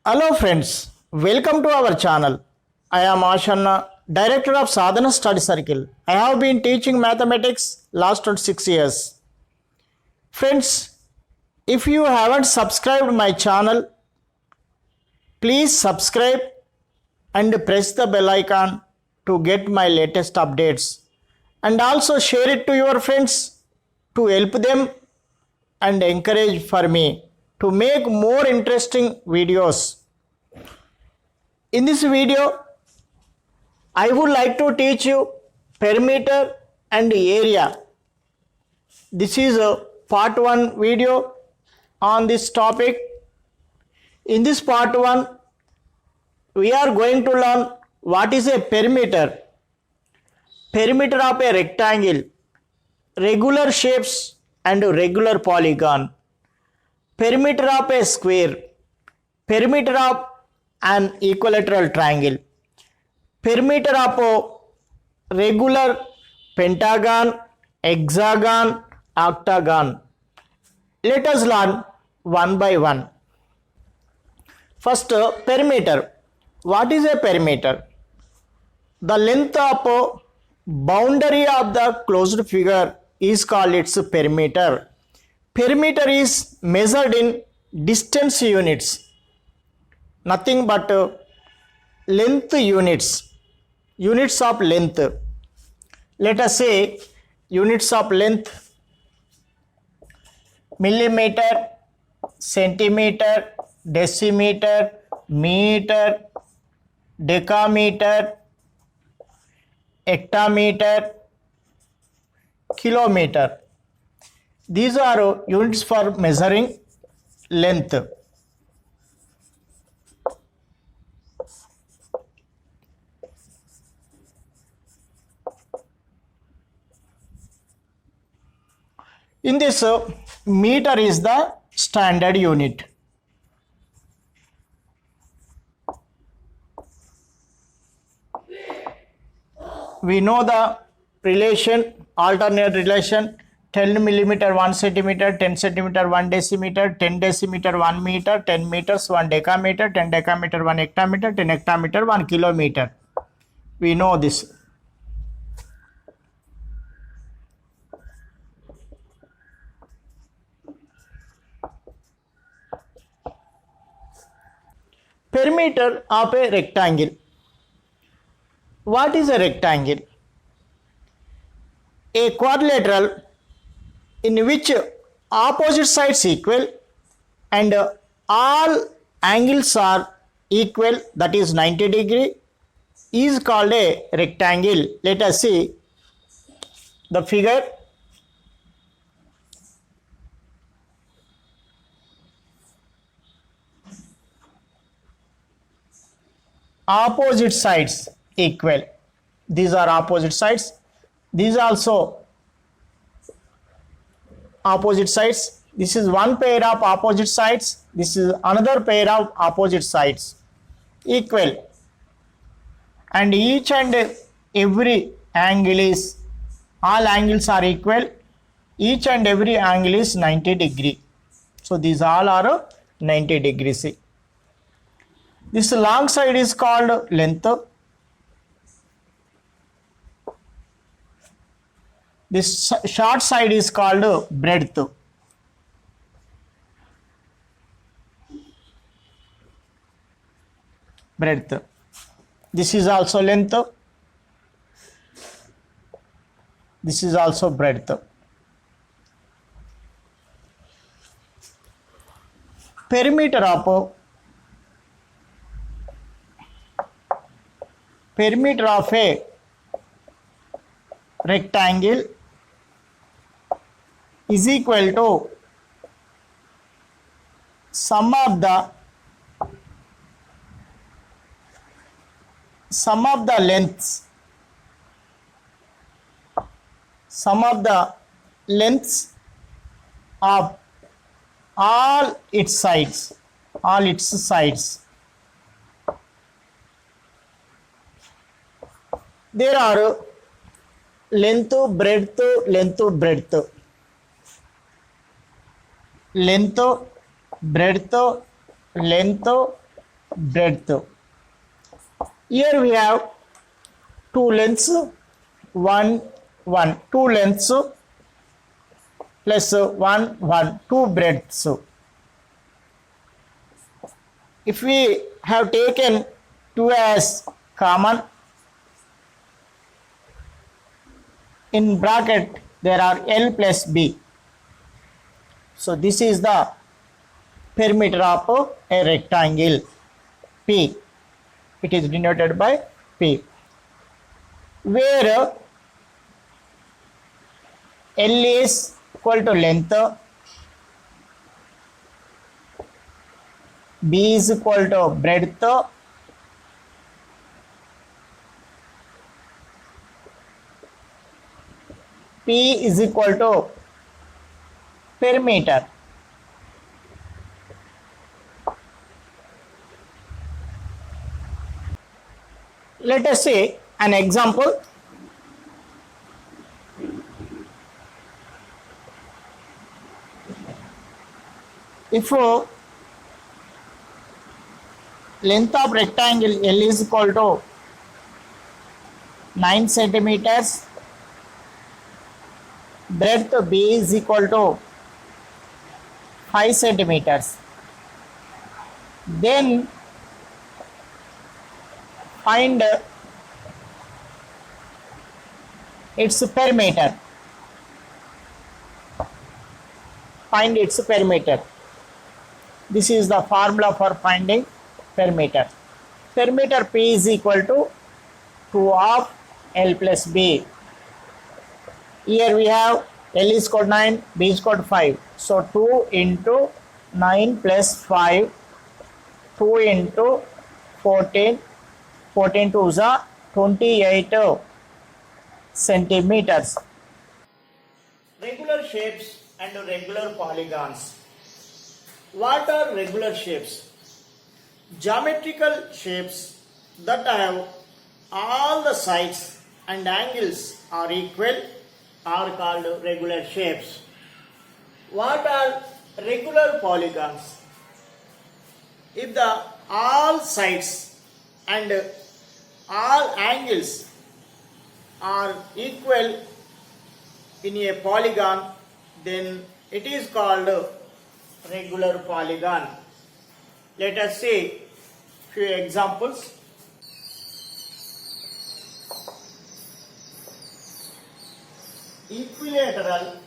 Hello friends, welcome to our channel. I am Ashanna, Director of Sadhana Study Circle. I have been teaching mathematics last 6 years. Friends, if you haven't subscribed my channel, please subscribe and press the bell icon to get my latest updates. And also share it to your friends to help them and encourage for me to make more interesting videos. In this video, I would like to teach you perimeter and area. This is a part 1 video on this topic. In this part 1, we are going to learn what is a perimeter. Perimeter of a rectangle, regular shapes and regular polygon. Perimeter of a square, perimeter of an equilateral triangle, perimeter of a regular pentagon, hexagon, octagon. Let us learn one by one. First, perimeter. What is a perimeter? The length of a boundary of the closed figure is called its perimeter. Perimeter is measured in distance units, nothing but length units, units of length. Let us say units of length: millimeter, centimeter, decimeter, meter, decameter, hectometer, kilometer. These are units for measuring length. In this, meter is the standard unit. We know the relation, alternate relation: 10 millimeter 1 centimeter, 10 centimeter 1 decimeter, 10 decimeter 1 meter, 10 meters 1 decameter, 10 decameter 1 hectometer, 10 hectometer 1 kilometer. We know this. Perimeter of a rectangle. What is a rectangle? A quadrilateral in which opposite sides equal and all angles are equal, that is 90 degree, is called a rectangle. Let us see the figure. Opposite sides equal. These are opposite sides. These also opposite sides. This is one pair of opposite sides. This is another pair of opposite sides. Equal. And each and every angle is, all angles are equal. Each and every angle is 90 degree. So these all are 90 degrees. This long side is called length. This short side is called breadth. Breadth. This is also length. This is also breadth. Perimeter of a rectangle is equal to sum of the lengths of all its sides. There are length, breadth, length, breadth, length, breadth. Here we have two lengths, one, one, two lengths plus one, one, two breadths. If we have taken 2 as common, in bracket there are L plus B. So this is the perimeter of a rectangle P. It is denoted by P, where L is equal to length, B is equal to breadth, P is equal to perimeter. Let us see an example. If length of rectangle L is equal to 9 centimeters, breadth B is equal to 5 centimeters, then find its perimeter. Find its perimeter. This is the formula for finding perimeter. Perimeter P is equal to 2 of L plus B. Here we have L is equal to 9, B is equal to 5. So 2 into 9 plus 5, 2 into 14, 14 to 28 centimeters. Regular shapes and regular polygons. What are regular shapes? Geometrical shapes that have all the sides and angles are equal are called regular shapes. What are regular polygons? If the all sides and all angles are equal in a polygon, then it is called regular polygon. Let us see few examples. Equilateral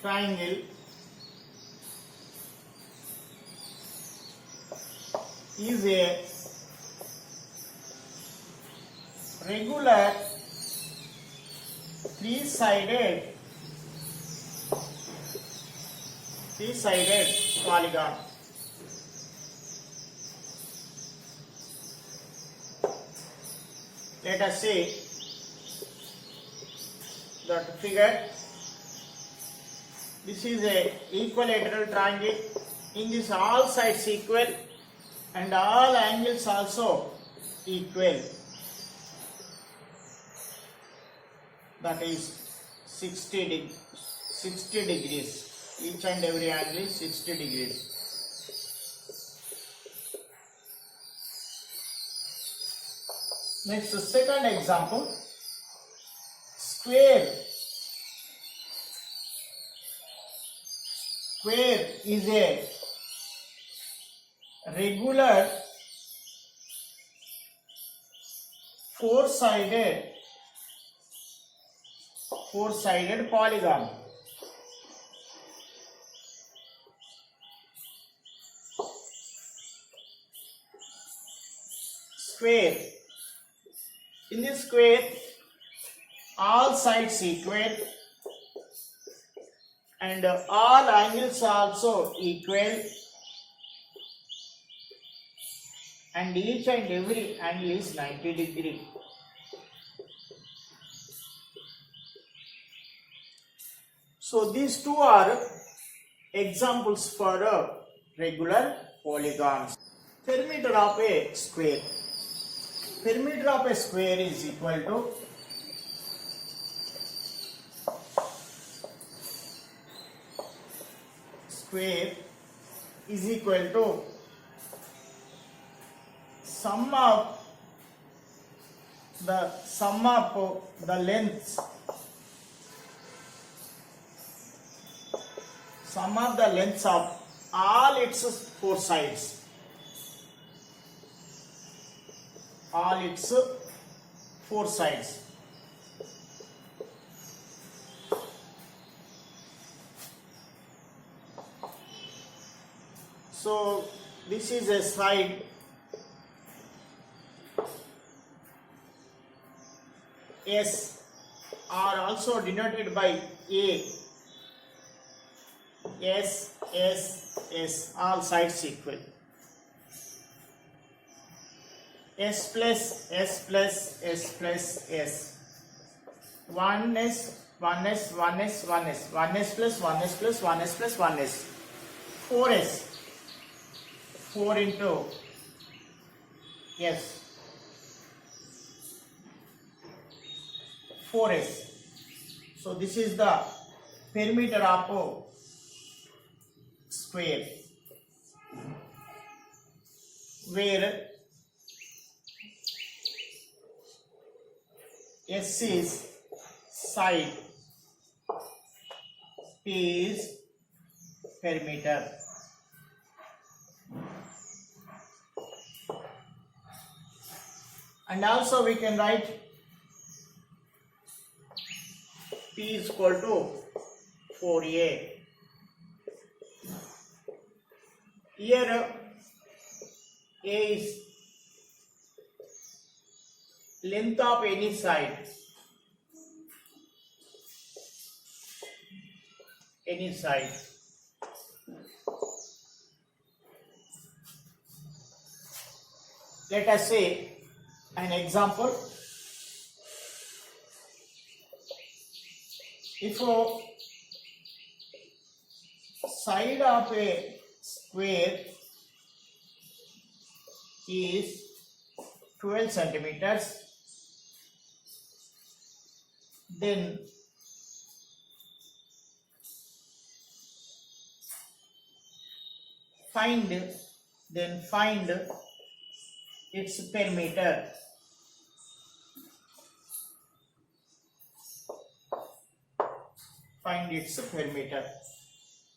triangle is a regular three-sided polygon. Let us see that figure. This is a equilateral triangle. In this all sides equal and all angles also equal. That is 60 degrees. Each and every angle is 60 degrees. Next, second example. Square. Square is a regular four-sided polygon. Square. In this square, all sides equal and all angles also equal, and each and every angle is 90 degree. So these two are examples for regular polygons. Perimeter of a square. Perimeter of a square is equal to square is equal to sum of the lengths, sum of the lengths of all its four sides, all its four sides. So this is a side S, are also denoted by A. S, S, S, all sides equal. S plus S plus S plus S. 1S, 1S, 1S, 1S, 1S plus 1S plus 1S plus 1S. 4S, 4 into S. 4S. So this is the perimeter of square, where S is side, P is perimeter. And also we can write P is equal to 4A. Here A is length of any side, any side. Let us say an example. If a side of a square is 12 centimeters, then find its perimeter. Find its perimeter.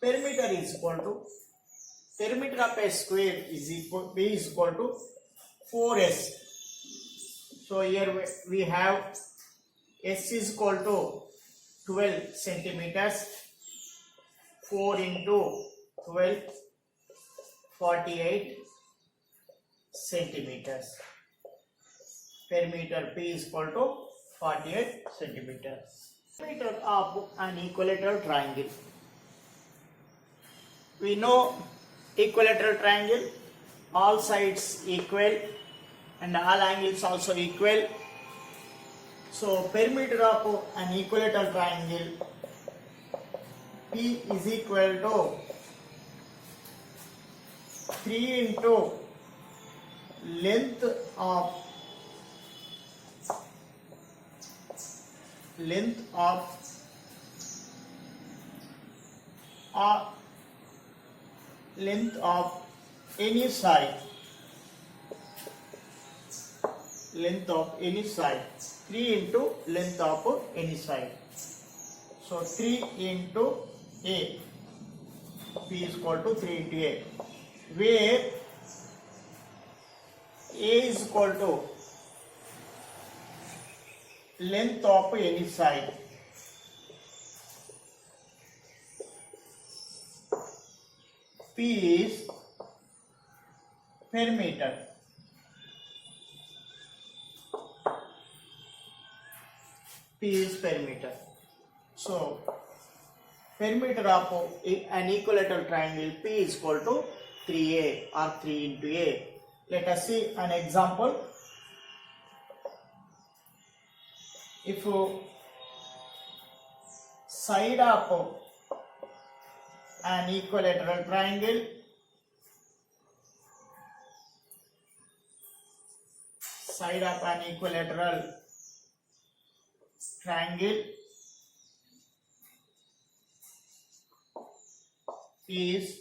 Perimeter is equal to, perimeter of a square is equal, B is equal to 4S. So here we have S is equal to 12 centimeters. 4 into 12, 48 centimeters. Perimeter P is equal to 48 centimeters. Perimeter of an equilateral triangle. We know equilateral triangle, all sides equal and all angles also equal. So perimeter of an equilateral triangle P is equal to 3 into length of any side, length of any side, 3 into length of any side. So 3 into A, P is equal to 3 into A, where A is equal to length of any side. P is perimeter. P is perimeter. So perimeter of an equilateral triangle P is equal to 3A or 3 into A. Let us see an example. If side of an equilateral triangle, side of an equilateral triangle is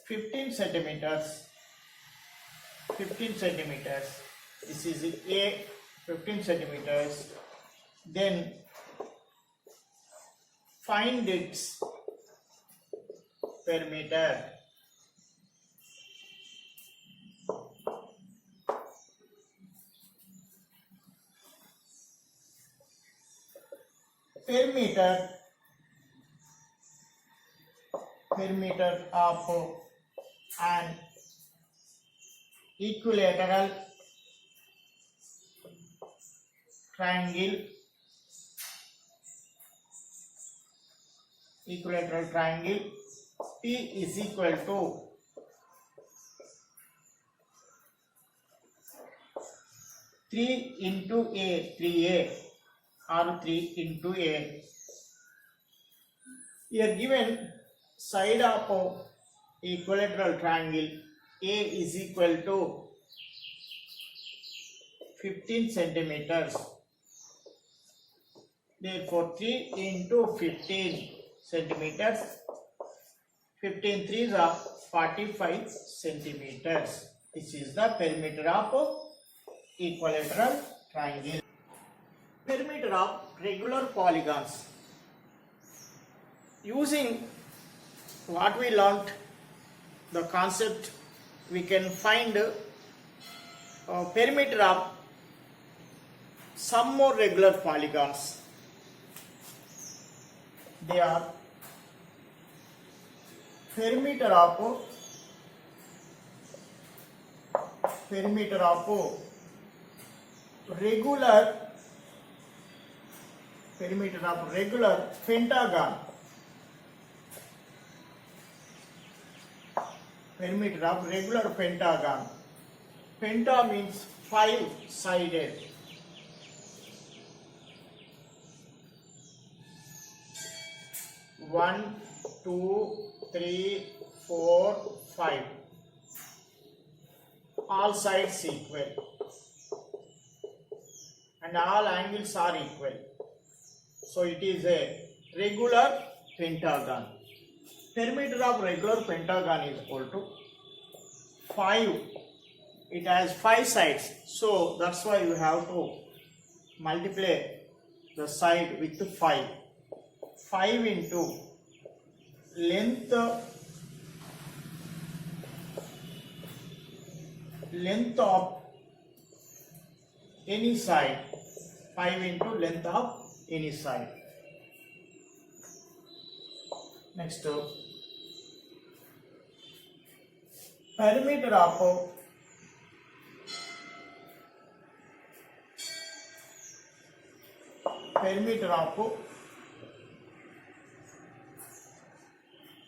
15 centimeters. 15 centimeters. This is A, 15 centimeters. Then find its perimeter. Perimeter of an equilateral triangle. P is equal to 3 into A, 3A or 3 into A. Here given side of equilateral triangle A is equal to 15 centimeters. Therefore 3 into 15 centimeters, 15 threes are 45 centimeters. This is the perimeter of equilateral triangle. Perimeter of regular polygons. Using what we learnt, the concept, we can find perimeter of some more regular polygons. They are perimeter of regular pentagon. Perimeter of regular pentagon. Penta means 5-sided. One, two, three, 4, 5. All sides equal and all angles are equal. So it is a regular pentagon. Perimeter of regular pentagon is equal to 5. It has 5 sides. So that's why you have to multiply the side with 5. 5 into length of any side. 5 into length of any side. Next, perimeter of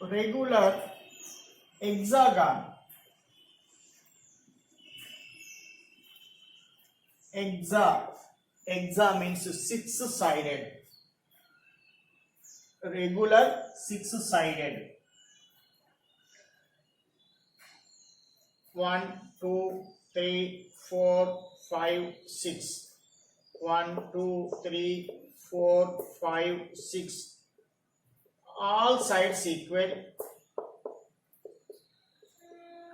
regular hexagon. Hexa means 6-sided. Regular 6-sided. 1, 2, 3, 4, 5, 6. 1, 2, 3, 4, 5, 6. All sides equal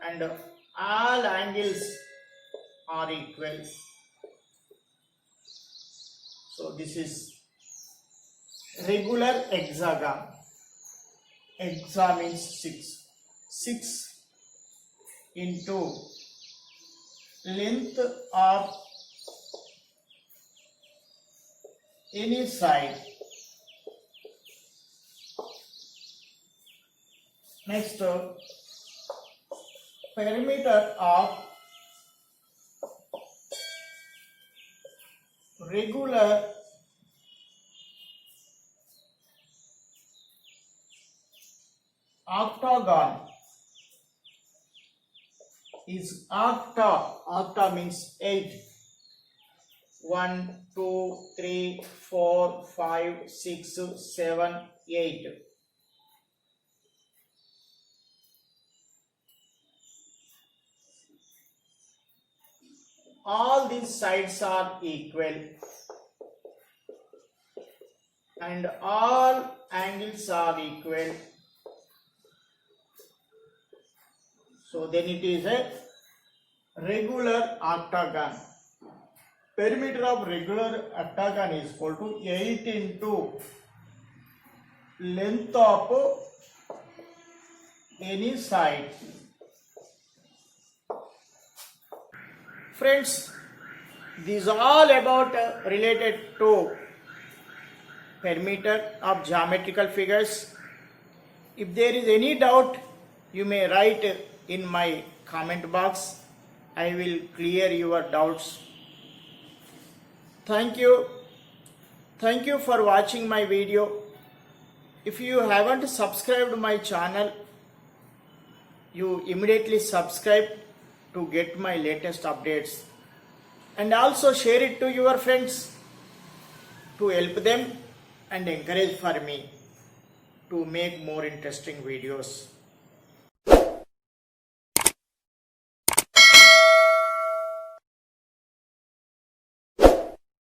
and all angles are equal. So this is regular hexagon. Hexa means 6. 6 into length of any side. Next, perimeter of regular octagon is octa means 8. 1, 2, 3, 4, 5, 6, 7, 8. All these sides are equal and all angles are equal. So then it is a regular octagon. Perimeter of regular octagon is equal to 8 into length of any side. Friends, these are all about related to perimeter of geometrical figures. If there is any doubt, you may write in my comment box. I will clear your doubts. Thank you. Thank you for watching my video. If you haven't subscribed my channel, you immediately subscribe to get my latest updates, and also share it to your friends to help them and encourage for me to make more interesting videos.